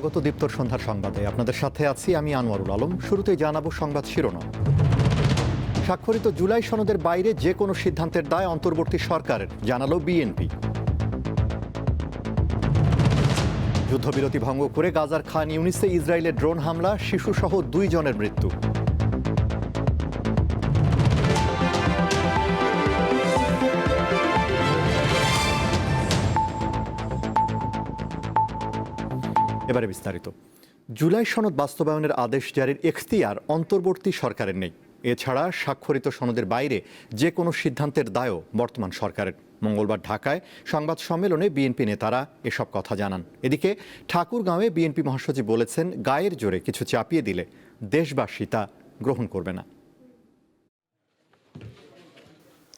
স্বাগত দীপ্তর সন্ধ্যার সংবাদে। আপনাদের সাথে আছি আমি আনোয়ারুল আলম। শুরুতেই জানাবো সংবাদ শিরোনাম। স্বাক্ষরিত জুলাই সনদের বাইরে যে কোনো সিদ্ধান্তের দায় অন্তর্বর্তী সরকারের, জানালো বিএনপি। যুদ্ধবিরতি ভঙ্গ করে গাজার খান ইউনিসে ইসরায়েলের ড্রোন হামলা, শিশুসহ 2 জনের মৃত্যু। এবারে বিস্তারিত। জুলাই সনদ বাস্তবায়নের আদেশ জারির এখতিয়ার অন্তর্বর্তী সরকারের নেই। এছাড়া স্বাক্ষরিত সনদের বাইরে যে কোনো সিদ্ধান্তের দায়ও বর্তমান সরকারের। মঙ্গলবার ঢাকায় সংবাদ সম্মেলনে বিএনপি নেতারা এসব কথা জানান। এদিকে ঠাকুরগাঁওয়ে বিএনপি মহাসচিব বলেছেন, গায়ের জোরে কিছু চাপিয়ে দিলে দেশবাসী তা গ্রহণ করবে না।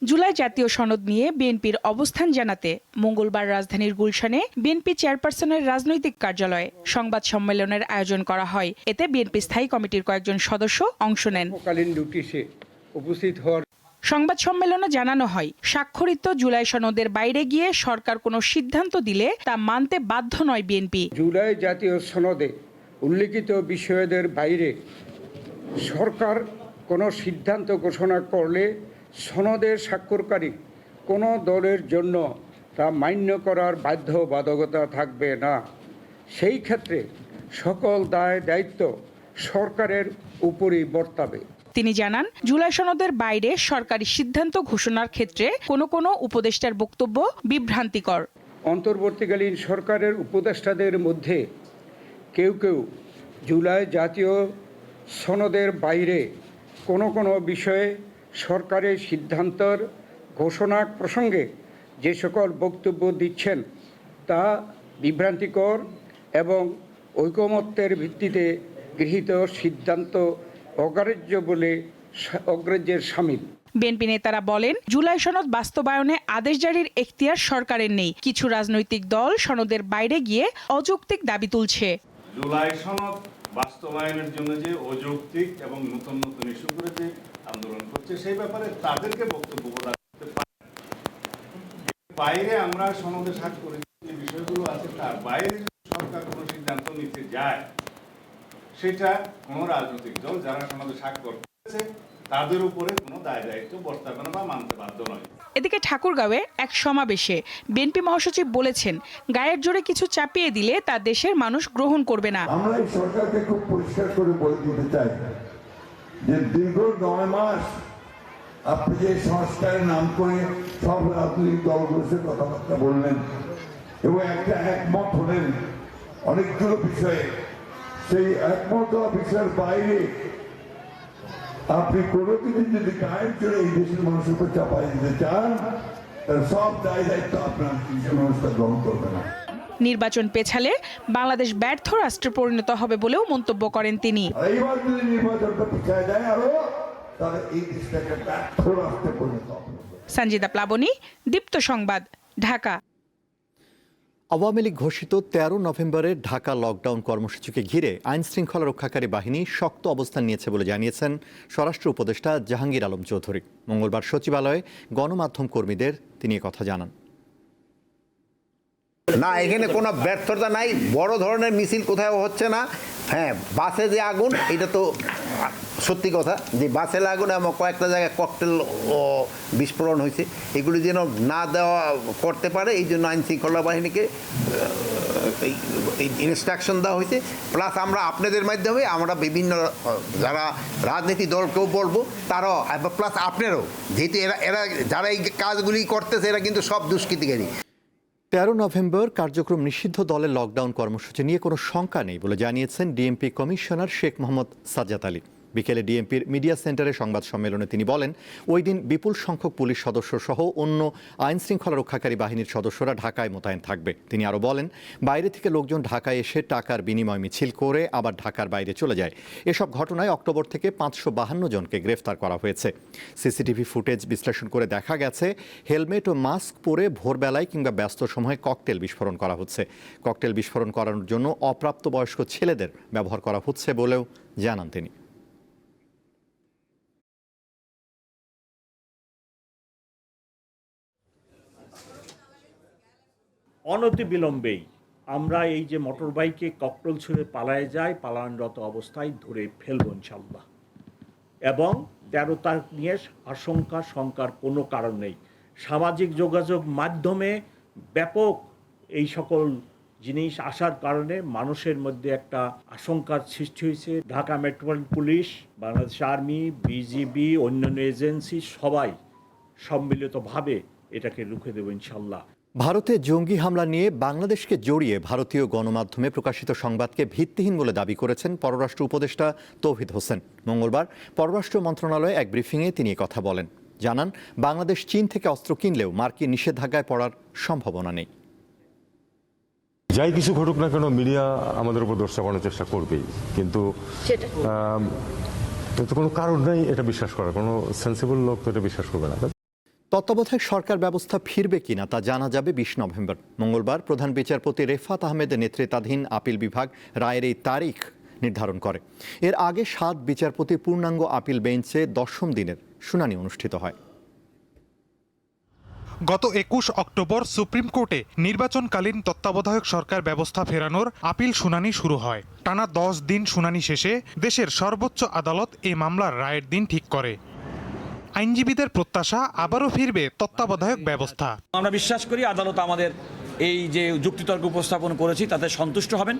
জুলাই জাতীয় সনদ নিয়ে বিএনপির অবস্থান জানাতে মঙ্গলবার রাজধানীর গুলশানে বিএনপি চেয়ারপারসনের রাজনৈতিক কার্যালয়ে সংবাদ সম্মেলনের আয়োজন করা হয়। এতে বিএনপি স্থায়ী কমিটির কয়েকজন সদস্য অংশ নেন। সংবাদ সম্মেলনে জানানো হয়, স্বাক্ষরিত জুলাই সনদের বাইরে গিয়ে সরকার কোনো সিদ্ধান্ত দিলে তা মানতে বাধ্য নয় বিএনপি। জুলাই জাতীয় সনদে উল্লিখিত বিষয়দের বাইরে সরকার কোনো সিদ্ধান্ত ঘোষণা করলে সনদের স্বাক্ষরকারী কোনো দলের জন্য তা মান্য করার বাধ্যবাধকতা থাকবে না। সেই ক্ষেত্রে সকল দায় দায়িত্ব সরকারের উপরই বর্তাবে। তিনি জানান, জুলাই সনদের বাইরে সরকারি সিদ্ধান্ত ঘোষণার ক্ষেত্রে কোনো উপদেষ্টার বক্তব্য বিভ্রান্তিকর। অন্তর্বর্তীকালীন সরকারের উপদেষ্টাদের মধ্যে কেউ জুলাই জাতীয় সনদের বাইরে কোনো বিষয়ে সরকারের সিদ্ধান্তের ঘোষণা প্রসঙ্গে যে সকল বক্তব্য দিচ্ছেন তা বিভ্রান্তিকর এবং ঐকমত্যের ভিত্তিতে গৃহীত সিদ্ধান্ত অগ্রাহ্যের শামিল। বিএনপি নেতারা বলেন, জুলাই সনদ বাস্তবায়নে আদেশ জারির এখতিয়ার সরকারের নেই। কিছু রাজনৈতিক দল সনদের বাইরে গিয়ে অযৌক্তিক দাবি তুলছে। জুলাই সনদ বাস্তবায়নের জন্য যে অযৌক্তিক এবং নতুন ইস্যু করে যে আন্দোলন করছে, সেই ব্যাপারে তাদেরকে বক্তব্য প্রদান করতে পারে। বাইরে আমরা সনদে স্বাক্ষর যে বিষয়গুলো আছে তার বাইরে সরকার কোনো সিদ্ধান্ত নিতে যায়, সেটা কোনো রাজনৈতিক দল যারা সনদে স্বাক্ষর করেছে তাদের উপরে কোনো দায় দায়িত্ব বর্তাবে না বা মানতে বাধ্য নয়। এদিকে ঠাকুরগাঁওয়ে এক সমাবেশে বিএনপি মহাসচিব বলেছেন, গায়ের জোরে কিছু চাপিয়ে দিলে তা দেশের মানুষ গ্রহণ করবে না। আমরা এই সরকারকে খুব পরিষ্কার করে বলে দিতে চাই যে দীর্ঘ 9 মাস আপনি যে সংস্কারের নাম করে সব রাজনৈতিক দলগুলোর সাথে কথাবার্তা বললেন এবং একটা একমত হলেন অনেকগুলো বিষয়ে, সেই একমত বিষয়ের বাইরে আপনি কোনো কিছু যদি গায়ের জোরে এই দেশের মানুষের উপর চাপাই দিতে চান, তাহলে সব দায় দায়িত্ব আপনার দেশের মানুষটা গ্রহণ করবে না। নির্বাচন পেছালে বাংলাদেশ ব্যর্থ রাষ্ট্রে পরিণত হবে বলেও মন্তব্য করেন তিনি। এইবার যদি নির্বাচনটা পিছায় যায় আরো, তাহলে এই দেশটাকে ব্যর্থ রাষ্ট্রে পরিণত হবে। সঞ্জিদা প্লাবনী, দীপ্ত সংবাদ, ঢাকা। আওয়ামী লীগ ঘোষিত 13 নভেম্বরের ঢাকা লকডাউন কর্মসূচিকে ঘিরে আইন শৃঙ্খলা রক্ষাকারী বাহিনী শক্ত অবস্থান নিয়েছে বলে জানিয়েছেন স্বরাষ্ট্র উপদেষ্টা জাহাঙ্গীর আলম চৌধুরী। মঙ্গলবার সচিবালয়ে গণমাধ্যম কর্মীদের তিনি কথা জানান। না, এখানে কোনো ব্যর্থতা নাই, বড় ধরনের মিছিল কোথাও হচ্ছে না। হ্যাঁ, বাসে যে আগুন, এটা তো সত্যি কথা যে বাসে আগুন এবং কয়েকটা জায়গায় ককটেল বিস্ফোরণ হয়েছে, এগুলি যেন না দেওয়া করতে পারে এই জন্য আইন শৃঙ্খলা বাহিনীকে ইনস্ট্রাকশন দেওয়া হয়েছে। প্লাস আমরা আপনাদের মাধ্যমে আমরা বিভিন্ন যারা রাজনীতি দলকেও বলবো, তারাও প্লাস আপনারাও, যেহেতু এরা যারা এই কাজগুলি করতেছে এরা কিন্তু সব দুষ্কৃতিকারী। 13 নভেম্বর কার্যক্রম নিষিদ্ধ দলের লকডাউন কর্মসূচি নিয়ে কোনো শঙ্কা নেই বলে জানিয়েছেন ডিএমপি কমিশনার শেখ মোহাম্মদ সাজ্জাদ আলী। বিকেলে ডিএমপির মিডিয়া সেন্টারে সংবাদ সম্মেলনে তিনি বলেন, ওই দিন বিপুল সংখ্যক পুলিশ সদস্য সহ অন্য আইন শৃঙ্খলা রক্ষাকারী বাহিনীর সদস্যরা ঢাকায় মোতায়েন থাকবে। তিনি আরও বলেন, বাইরে থেকে লোকজন ঢাকায় এসে টাকার বিনিময় মিছিল করে আবার ঢাকার বাইরে চলে যায়। এসব ঘটনায় অক্টোবর থেকে 552 জনকে গ্রেফতার করা হয়েছে। সিসিটিভি ফুটেজ বিশ্লেষণ করে দেখা গেছে, হেলমেট ও মাস্ক পরে ভোরবেলায় কিংবা ব্যস্ত সময়ে ককটেল বিস্ফোরণ করা হচ্ছে। ককটেল বিস্ফোরণ করানোর জন্য অপ্রাপ্তবয়স্ক ছেলেদের ব্যবহার করা হচ্ছে বলেও জানান তিনি। অনতিবিলম্বেই আমরা এই যে মোটর বাইকে ককটেল ছুঁড়ে পালায় যায়, পালায়নরত অবস্থায় ধরে ফেলব ইনশাল্লাহ। এবং 13 তারিখ নিয়ে আশঙ্কা শঙ্কার কোনো কারণ নেই। সামাজিক যোগাযোগ মাধ্যমে ব্যাপক এই সকল জিনিস আসার কারণে মানুষের মধ্যে একটা আশঙ্কার সৃষ্টি হয়েছে। Dhaka metropolitan police, Bangladesh army, BGB, অন্যান্য এজেন্সি সবাই সম্মিলিতভাবে এটাকে রুখে দেব ইনশাল্লাহ। ভারতে জঙ্গি হামলা নিয়ে বাংলাদেশকে জড়িয়ে ভারতীয় গণমাধ্যমে প্রকাশিত সংবাদকে ভিত্তিহীন বলে দাবি করেছেন পররাষ্ট্র উপদেষ্টা তৌহিদ হোসেন। মঙ্গলবার পররাষ্ট্র মন্ত্রণালয়ে এক ব্রিফিংয়ে তিনি কথা বলেন। জানান, বাংলাদেশ চীন থেকে অস্ত্র কিনলেও মার্কিন নিষেধাজ্ঞায় পড়ার সম্ভাবনা নেই। যাই কিছু ঘটুক না কেন, মিডিয়া আমাদের উপর দোষ চাপানোর চেষ্টা করবেই, কিন্তু কোনো কারণ নেই এটা বিশ্বাস করার। কোনো সেন্সিবল লোক তো এটা বিশ্বাস করবে না। তত্ত্বাবধায়ক সরকার ব্যবস্থা ফিরবে কিনা তা জানা যাবে 20 নভেম্বর। মঙ্গলবার প্রধান বিচারপতি রেফাত আহমেদের নেতৃত্বাধীন আপিল বিভাগ রায়ের এই তারিখ নির্ধারণ করে। এর আগে 7 বিচারপতির পূর্ণাঙ্গ আপিল বেঞ্চে 10ম দিনের শুনানি অনুষ্ঠিত হয়। গত 21 অক্টোবর সুপ্রিম কোর্টে নির্বাচনকালীন তত্ত্বাবধায়ক সরকার ব্যবস্থা ফেরানোর আপিল শুনানি শুরু হয়। টানা 10 দিন শুনানি শেষে দেশের সর্বোচ্চ আদালত এই মামলার রায়ের দিন ঠিক করে। আইনজীবীদের প্রত্যাশা আবারও ফিরবে তত্ত্বাবধায়ক ব্যবস্থা। আমরা বিশ্বাস করি আদালত আমাদের এই যে যুক্তিতর্ক উপস্থাপন করেছি তাতে সন্তুষ্ট হবেন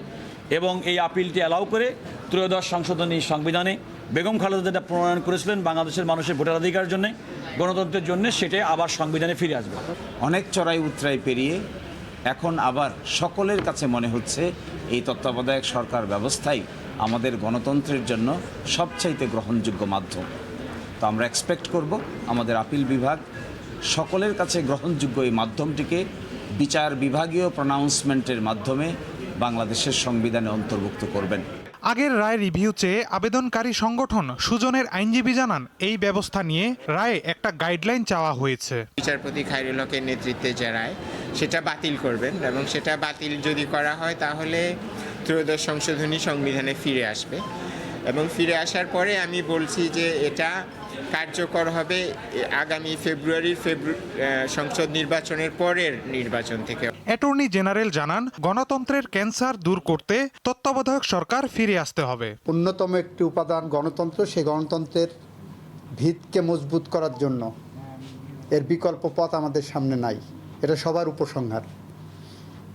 এবং এই আপিলটি অ্যালাউ করে 13শ সংশোধনী সংবিধানে বেগম খালেদা যেটা প্রণয়ন করেছিলেন বাংলাদেশের মানুষের ভোটাধিকারের জন্য, গণতন্ত্রের জন্য, সেটা আবার সংবিধানে ফিরে আসবে। অনেক চড়াই উতরাই পেরিয়ে এখন আবার সকলের কাছে মনে হচ্ছে এই তত্ত্বাবধায়ক সরকার ব্যবস্থাই আমাদের গণতন্ত্রের জন্য সবচাইতে গ্রহণযোগ্য মাধ্যম। তো আমরা এক্সপেক্ট করব আমাদের আপিল বিভাগ সকলের কাছে গ্রহণযোগ্য এই মাধ্যমটিকে বিচার বিভাগীয় প্রনাউন্সমেন্টের মাধ্যমে বাংলাদেশের সংবিধানে অন্তর্ভুক্ত করবেন। আগের রায় রিভিউ চেয়ে আবেদনকারী সংগঠন সুজনের আইনজীবী জানান, এই ব্যবস্থা নিয়ে রায়ে একটা গাইডলাইন চাওয়া হয়েছে। বিচারপতি খায়রুল হকের নেতৃত্বে যে রায় সেটা বাতিল করবেন এবং সেটা বাতিল যদি করা হয় তাহলে 13শ সংশোধনী সংবিধানে ফিরে আসবে এবং ফিরে আসার পরে আমি বলছি যে এটা কার্যকর হবে আগামী ফেব্রুয়ারির সংসদ নির্বাচনের পরের নির্বাচন থেকে। অ্যাটর্নি জেনারেল জানান, গণতন্ত্রের ক্যান্সার দূর করতে তত্ত্বাবধায়ক সরকার ফিরে আসতে হবে। অন্যতম একটি উপাদান গণতন্ত্র, সেই গণতন্ত্রের ভিতকে মজবুত করার জন্য এর বিকল্প পথ আমাদের সামনে নাই। এটা সবার উপসংহার,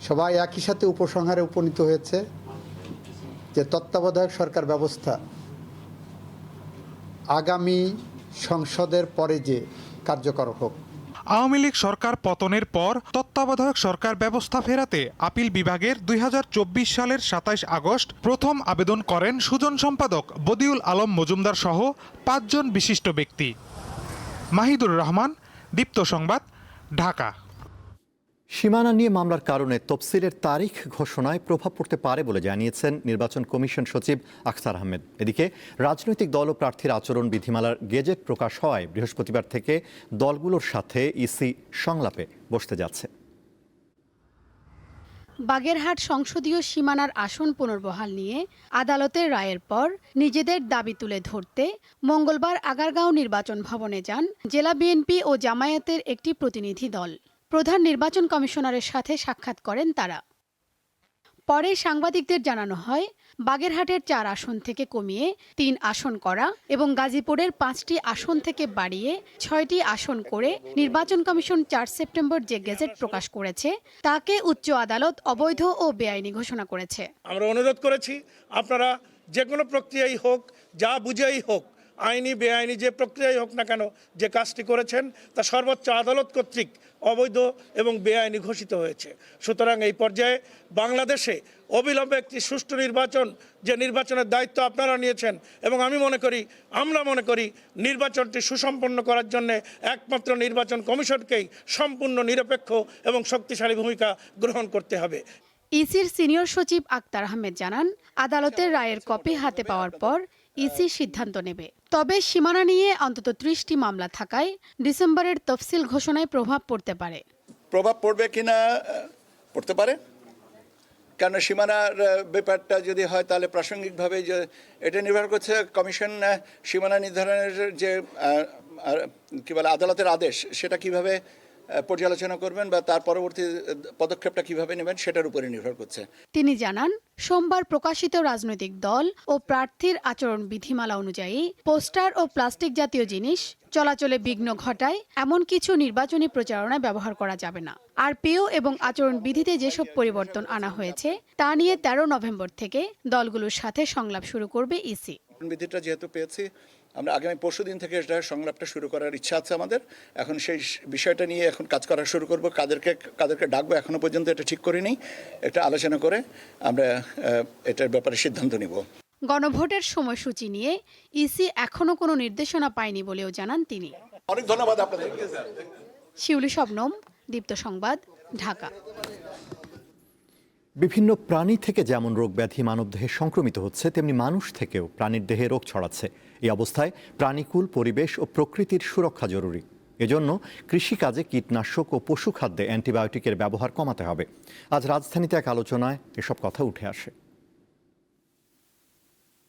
সবাই একই সাথে উপসংহারে উপনীত হয়েছে যে তত্ত্বাবধায়ক সরকার ব্যবস্থা আগামী সংসদের পরে যে কার্যকর হোক। আওয়ামী লীগ সরকার পতনের পর তত্ত্বাবধায়ক সরকার ব্যবস্থা ফেরাতে আপিল বিভাগের 2024 সালের 27 আগস্ট প্রথম আবেদন করেন সুজন সম্পাদক বদিউল আলম মজুমদার সহ 5 জন বিশিষ্ট ব্যক্তি। মাহিদুর রহমান, দীপ্ত সংবাদ, ঢাকা। সীমানা নিয়ে মামলার কারণে তফসিলের তারিখ ঘোষণায় প্রভাব পড়তে পারে বলে জানিয়েছেন নির্বাচন কমিশন সচিব আখতার আহমেদ। এদিকে রাজনৈতিক দল ও প্রার্থীর আচরণ বিধিমালার গেজেট প্রকাশ হওয়ায় বৃহস্পতিবার থেকে দলগুলোর সাথে ইসি সংলাপে বসতে যাচ্ছে। বাগেরহাট সংসদীয় সীমানার আসন পুনর্বহাল নিয়ে আদালতের রায়ের পর নিজেদের দাবি তুলে ধরতে মঙ্গলবার আগারগাঁও নির্বাচন ভবনে যান জেলা বিএনপি ও জামায়াতের একটি প্রতিনিধি দল। প্রধান নির্বাচন কমিশনারের সাথে সাক্ষাৎ করেন তারা। পরে সাংবাদিকদের জানানো হয়, বাগেরহাটের 4 আসন থেকে কমিয়ে 3 আসন করা এবং গাজীপুরের 5টি আসন থেকে বাড়িয়ে 6টি আসন করে নির্বাচন কমিশন 4 সেপ্টেম্বর যে গেজেট প্রকাশ করেছে তাকে উচ্চ আদালত অবৈধ ও বেআইনি ঘোষণা করেছে। আমরা অনুরোধ করেছি, আপনারা যে কোনো প্রক্রিয়াই হোক, যা বুঝেই হোক, আইনি বেআইনি যে প্রক্রিয়াই হোক না কেন, যে কাজটি করেছেন তা সর্বোচ্চ আদালত কর্তৃক অবৈধ এবং বেআইনি ঘোষিত হয়েছে। সুতরাং এই পর্যায়ে বাংলাদেশে অবিলম্বে একটি সুষ্ঠু নির্বাচন, যে নির্বাচনের দায়িত্ব আপনারা নিয়েছেন এবং আমরা মনে করি নির্বাচনটি সুসম্পন্ন করার জন্য একমাত্র নির্বাচন কমিশনকেই সম্পূর্ণ নিরপেক্ষ এবং শক্তিশালী ভূমিকা গ্রহণ করতে হবে। ইসির সিনিয়র সচিব আখতার আহমেদ জানান, আদালতের রায়ের কপি হাতে পাওয়ার পর ইসি সিদ্ধান্ত নেবে। তবে সীমানা নিয়ে অন্তত 30টি মামলা থাকায় ডিসেম্বরের তফসিল ঘোষণায় প্রভাব পড়তে পারে। প্রভাব পড়বে কিনা পড়তে পারে, কারণ সীমানার ব্যাপারটা যদি হয় তাহলে প্রাসঙ্গিকভাবে যে এটা নির্ভর করছে কমিশন সীমানা নির্ধারণের যে কি বলে আদালতের আদেশ সেটা কিভাবে পর্যালোচনা করবেন বা তার পরবর্তী পদক্ষেপটা কিভাবে নেবেন সেটার উপরে নির্ভর করছে। তিনি জানান, সোমবার প্রকাশিত রাজনৈতিক দল ও প্রার্থীর আচরণ বিধিমালা অনুযায়ী পোস্টার ও প্লাস্টিক জাতীয় জিনিস চলাচলে বিঘ্ন ঘটায় এমন কিছু নির্বাচনী প্রচারণায় ব্যবহার করা যাবে না। আরপিও এবং আচরণ বিধিতে যেসব পরিবর্তন আনা হয়েছে তা নিয়ে 13 নভেম্বর থেকে দলগুলোর সাথে সংলাপ শুরু করবে ইসি। বিধিটা যেহেতু পেয়েছি, আমরা আগামী পরশুদিন থেকে এটা সংলাপটা শুরু করার ইচ্ছা আছে আমাদের। এখন সেই বিষয়টা নিয়ে এখন কাজ করা শুরু করব। কাদেরকে ডাকবো এখনো পর্যন্ত এটা ঠিক করিনি। এটা আলোচনা করে আমরা এটার ব্যাপারে সিদ্ধান্ত নিব। গণভোটের সময়সূচি নিয়ে ইসি এখনো কোনো নির্দেশনা পায়নি বলেও জানান তিনি। অনেক ধন্যবাদ আপনাদের। শিউলি শবনম, দীপ্ত সংবাদ, ঢাকা। বিভিন্ন প্রাণী থেকে যেমন রোগ ব্যাধি মানবদেহে সংক্রমিত হচ্ছে, তেমনি মানুষ থেকেও প্রাণীর দেহে রোগ ছড়াচ্ছে। এই অবস্থায় প্রাণীকুল, পরিবেশ ও প্রকৃতির সুরক্ষা জরুরি। এজন্য কৃষিকাজে কীটনাশক ও পশু খাদ্যে অ্যান্টিবায়োটিকের ব্যবহার কমাতে হবে। আজ রাজধানীতে এক আলোচনায় এসব কথা উঠে আসে।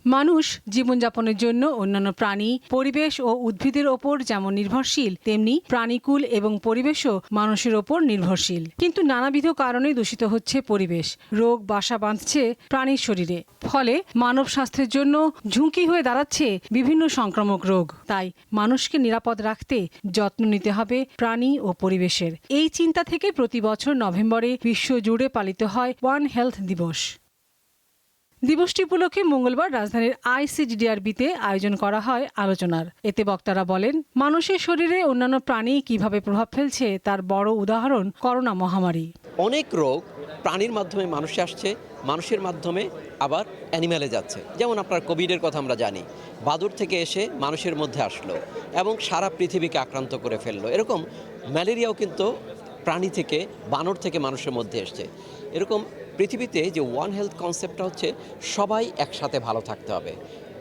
মানুষ জীবনযাপনের জন্য অন্যান্য প্রাণী, পরিবেশ ও উদ্ভিদের ওপর যেমন নির্ভরশীল, তেমনি প্রাণীকুল এবং পরিবেশও মানুষের ওপর নির্ভরশীল। কিন্তু নানাবিধ কারণে দূষিত হচ্ছে পরিবেশ। রোগ বাসা বাঁধছে প্রাণীর শরীরে, ফলে মানব স্বাস্থ্যের জন্য ঝুঁকি হয়ে দাঁড়াচ্ছে বিভিন্ন সংক্রামক রোগ। তাই মানুষকে নিরাপদ রাখতে যত্ন নিতে হবে প্রাণী ও পরিবেশের। এই চিন্তা থেকে প্রতি বছর নভেম্বরে বিশ্বজুড়ে পালিত হয় ওয়ান হেলথ দিবস। দিবসটি উপলক্ষে মঙ্গলবার রাজধানীর আইসিডিডিআরবিতে আয়োজন করা হয় আলোচনার। এতে বক্তারা বলেন, মানুষের শরীরে অন্যান্য প্রাণী কিভাবে প্রভাব ফেলছে তার বড় উদাহরণ করোনা মহামারী। অনেক রোগ প্রাণীর মাধ্যমে মানুষে আসছে, মানুষের মাধ্যমে আবার অ্যানিম্যালে যাচ্ছে। যেমন আপনার কোভিডের কথা আমরা জানি, বাদুড় থেকে এসে মানুষের মধ্যে আসলো এবং সারা পৃথিবীকে আক্রান্ত করে ফেললো। এরকম ম্যালেরিয়াও কিন্তু প্রাণী থেকে, বানর থেকে মানুষের মধ্যে এসছে। এরকম পৃথিবীতে যে ওয়ান হেলথ কনসেপ্টটা হচ্ছে সবাই একসাথে ভালো থাকতে হবে,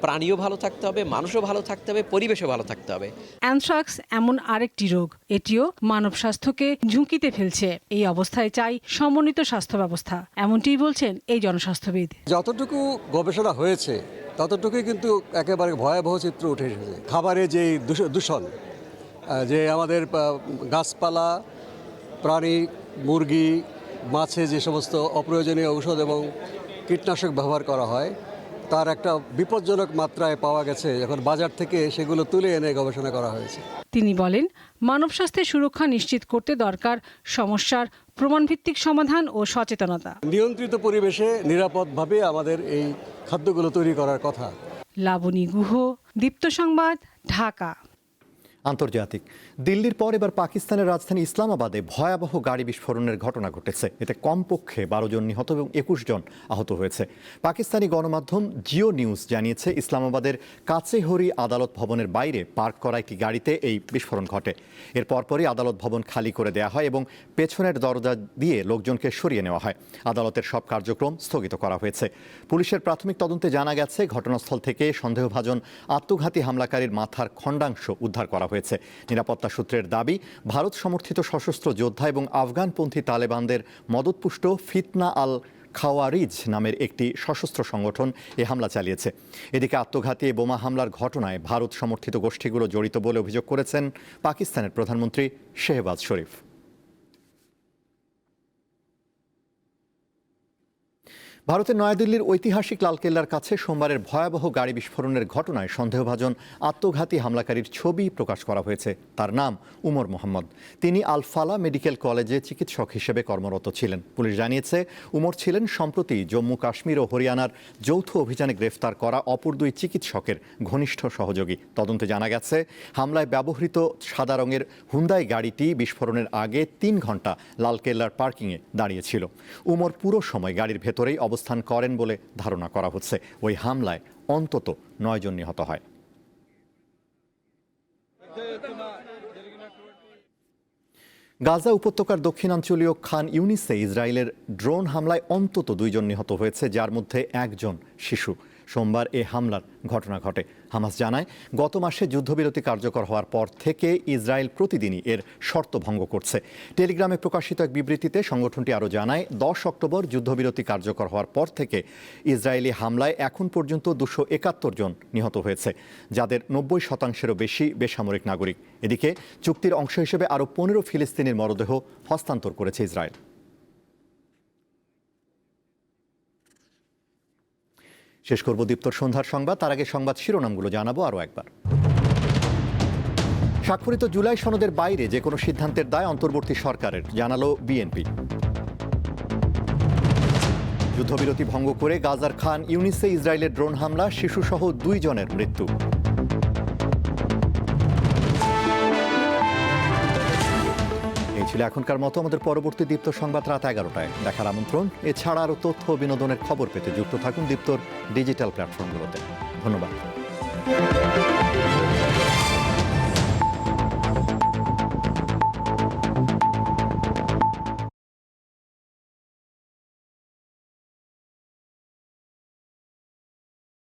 প্রাণীও ভালো থাকতে হবে, মানুষও ভালো থাকতে হবে, পরিবেশও ভালো থাকতে হবে। অ্যানথ্রাক্স এমন আরেকটি রোগ, এটিও মানব স্বাস্থ্যকে ঝুঁকিতে ফেলছে। এই অবস্থায় চাই সমন্বিত স্বাস্থ্য ব্যবস্থা, এমনটিই বলছেন এই জনস্বাস্থ্যবিদ। যতটুকু গবেষণা হয়েছে ততটুকুই কিন্তু একেবারে ভয়াবহ চিত্র উঠে এসেছে। খাবারে যে দূষণ, যে আমাদের গাছপালা, প্রাণী, মুরগি, মাছে যে সমস্ত অপ্রয়োজনীয় ঔষধ এবং কীটনাশক ব্যবহার করা হয়, তার একটা বিপজ্জনক মাত্রায় পাওয়া গেছে। এখন বাজার থেকে সেগুলো তুলে এনে গবেষণা করা হয়েছে। তিনি বলেন, মানব স্বাস্থ্যের সুরক্ষা নিশ্চিত করতে দরকার সমস্যার প্রমাণভিত্তিক সমাধান ও সচেতনতা। নিয়ন্ত্রিত পরিবেশে নিরাপদভাবে আমাদের এই খাদ্যগুলো তৈরি করার কথা। লাবণী গুহ, দীপ্ত সংবাদ, ঢাকা। আন্তর্জাতিক। দিল্লির পর এবার পাকিস্তানের রাজধানী ইসলামাবাদে ভয়াবহ গাড়ি বিস্ফোরণের ঘটনা ঘটেছে। এতে কমপক্ষে 12 জন নিহত এবং 21 জন আহত হয়েছে। পাকিস্তানি গণমাধ্যম জিও নিউজ জানিয়েছে, ইসলামাবাদের কাচেহরি আদালত ভবনের বাইরে পার্ক করা একটি গাড়িতে এই বিস্ফোরণ ঘটে। এর পরপরই আদালত ভবন খালি করে দেওয়া হয় এবং পেছনের দরজা দিয়ে লোকজনকে সরিয়ে নেওয়া হয়। আদালতের সব কার্যক্রম স্থগিত করা হয়েছে। পুলিশের প্রাথমিক তদন্তে জানা গেছে, ঘটনাস্থল থেকে সন্দেহভাজন আত্মঘাতী হামলাকারীর মাথার খণ্ডাংশ উদ্ধার করা হয়েছে। নিরাপত্তা সূত্রের দাবি, ভারত সমর্থিত সশস্ত্র যোদ্ধা এবং আফগানপন্থী তালেবানদের মদতপুষ্ট ফিতনা আল খাওয়ারিজ নামের একটি সশস্ত্র সংগঠন এ হামলা চালিয়েছে। এদিকে আত্মঘাতী বোমা হামলার ঘটনায় ভারত সমর্থিত গোষ্ঠীগুলো জড়িত বলে অভিযোগ করেছেন পাকিস্তানের প্রধানমন্ত্রী শেহবাজ শরীফ। ভারতের নয়াদিল্লির ঐতিহাসিক লালকেল্লার কাছে সোমবারের ভয়াবহ গাড়ি বিস্ফোরণের ঘটনায় সন্দেহভাজন আত্মঘাতী হামলাকারীর ছবি প্রকাশ করা হয়েছে। তার নাম উমর মোহাম্মদ। তিনি আল ফালা মেডিকেল কলেজে চিকিৎসক হিসেবে কর্মরত ছিলেন। পুলিশ জানিয়েছে, উমর ছিলেন সম্প্রতি জম্মু কাশ্মীর ও হরিয়ানার যৌথ অভিযানে গ্রেফতার করা অপর 2 চিকিৎসকের ঘনিষ্ঠ সহযোগী। তদন্তে জানা গেছে, হামলায় ব্যবহৃত সাদা রঙের হুন্দাই গাড়িটি বিস্ফোরণের আগে 3 ঘন্টা লালকেল্লার পার্কিংয়ে দাঁড়িয়েছিল। উমর পুরো সময় গাড়ির ভেতরেই অবস্থান করেন বলে ধারণা করা হচ্ছে। ওই হামলায় অন্তত 9 জন নিহত হয়। গাজা উপত্যকার দক্ষিণাঞ্চলীয় খান ইউনিসে ইসরায়েলের ড্রোন হামলায় অন্তত 2 জন নিহত হয়েছে, যার মধ্যে 1 জন শিশু। সোমবার এ হামলার ঘটনা ঘটে। হামাস জানায়, গত মাসে যুদ্ধবিরতি কার্যকর হওয়ার পর থেকে ইসরায়েল প্রতিদিনই এর শর্ত ভঙ্গ করছে। টেলিগ্রামে প্রকাশিত এক বিবৃতিতে সংগঠনটি আরও জানায়, 10 অক্টোবর যুদ্ধবিরতি কার্যকর হওয়ার পর থেকে ইসরায়েলি হামলায় এখন পর্যন্ত 271 জন নিহত হয়েছে, যাদের 90%-এরও বেশি বেসামরিক নাগরিক। এদিকে চুক্তির অংশ হিসেবে আরও 15 ফিলিস্তিনির মরদেহ হস্তান্তর করেছে ইসরায়েল। শেষ করব দীপ্তর সন্ধ্যার সংবাদ, তার আগে সংবাদ শিরোনামগুলো জানাবো আরও একবার। স্বাক্ষরিত জুলাই সনদের বাইরে যে কোনো সিদ্ধান্তের দায় অন্তর্বর্তী সরকারের, জানালো বিএনপি। যুদ্ধবিরতি ভঙ্গ করে গাজার খান ইউনিসে ইসরায়েলের ড্রোন হামলা, শিশুসহ 2 জনের মৃত্যু। এই ছিল এখনকার মতো। আমাদের পরবর্তী দীপ্ত সংবাদ রাত 11টায় দেখার আমন্ত্রণ। এছাড়া আরও তথ্য ও বিনোদনের খবর পেতে যুক্ত থাকুন দীপ্তর ডিজিটাল প্ল্যাটফর্মগুলোতে। ধন্যবাদ।